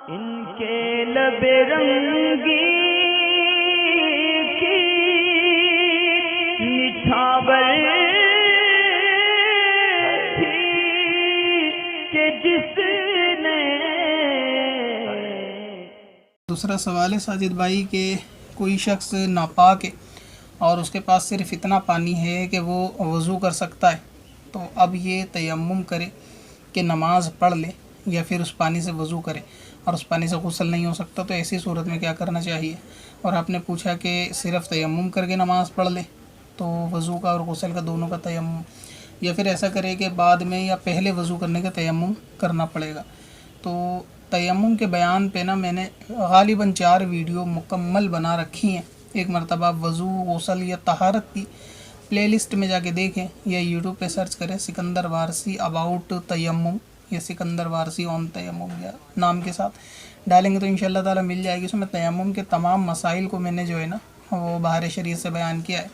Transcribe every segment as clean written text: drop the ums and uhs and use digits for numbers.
इनके लबे रंगी की निछावर थी कि जिसने। दूसरा सवाल है साजिद भाई के कोई शख्स नापाक है और उसके पास सिर्फ इतना पानी है कि वो वज़ू कर सकता है, तो अब ये तयम्मुम करे कि नमाज़ पढ़ ले या फिर उस पानी से वज़ू करे और उस पानी से गुस्ल नहीं हो सकता, तो ऐसी सूरत में क्या करना चाहिए। और आपने पूछा कि सिर्फ तयम्मुम करके नमाज़ पढ़ ले, तो वज़ू का और गुस्ल का दोनों का तयम्मुम, या फिर ऐसा करे कि बाद में या पहले वज़ू करने का तयम्मुम करना पड़ेगा। तो तयम्मुम के बयान पे ना मैंने गालिबन 4 वीडियो मुकम्मल बना रखी हैं। एक मरतबा वज़ू गुस्ल या तहारत की प्लेलिस्ट में जाके देखें या यूट्यूब पे सर्च करें सिकंदर वारसी अबाउट तयम्मुम या सिकंदर वारसी ऑन तयम्मुम या नाम के साथ डालेंगे तो इंशाल्लाह ताला मिल जाएगी। उसमें तयम्मुम के तमाम मसाइल को मैंने जो है ना वो बाहर शरीयत से बयान किया है।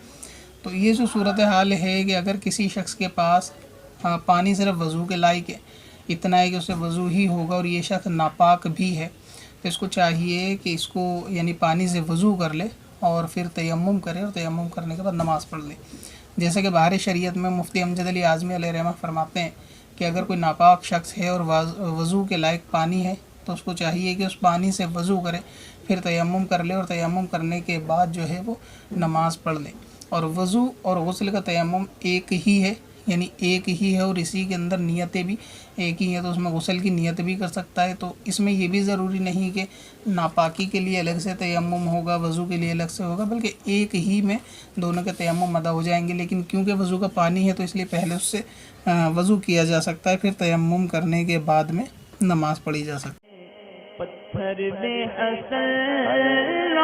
तो ये जो सूरत हाल है कि अगर किसी शख्स के पास पानी सिर्फ वज़ू के लायक है, इतना है कि उसे वज़ू ही होगा और ये शख्स नापाक भी है, तो इसको चाहिए कि इसको यानी पानी से वज़ू कर ले और फिर तयम्मुम करे और तयम्मुम करने के बाद नमाज़ पढ़ ले। जैसे कि बाहर शरीयत में मुफ्ती अमजद अली आज़मी अलैहि रहमत फरमाते हैं कि अगर कोई नापाक शख्स है और वज़ू के लायक पानी है तो उसको चाहिए कि उस पानी से वज़ू करे, फिर तयम्मुम कर ले और तयम्मुम करने के बाद जो है वो नमाज़ पढ़ ले। और वज़ू और गुस्ल का तयम्मुम एक ही है, यानी एक ही है और इसी के अंदर नियतें भी एक ही हैं, तो उसमें गुस्ल की नियत भी कर सकता है। तो इसमें ये भी ज़रूरी नहीं कि नापाकी के लिए अलग से तयम्मुम होगा, वज़ू के लिए अलग से होगा, बल्कि एक ही में दोनों के तयम्मुम अदा हो जाएंगे। लेकिन क्योंकि वज़ू का पानी है तो इसलिए पहले उससे वज़ू किया जा सकता है, फिर तयम्मुम करने के बाद में नमाज़ पढ़ी जा सकती है। पत्थर में असल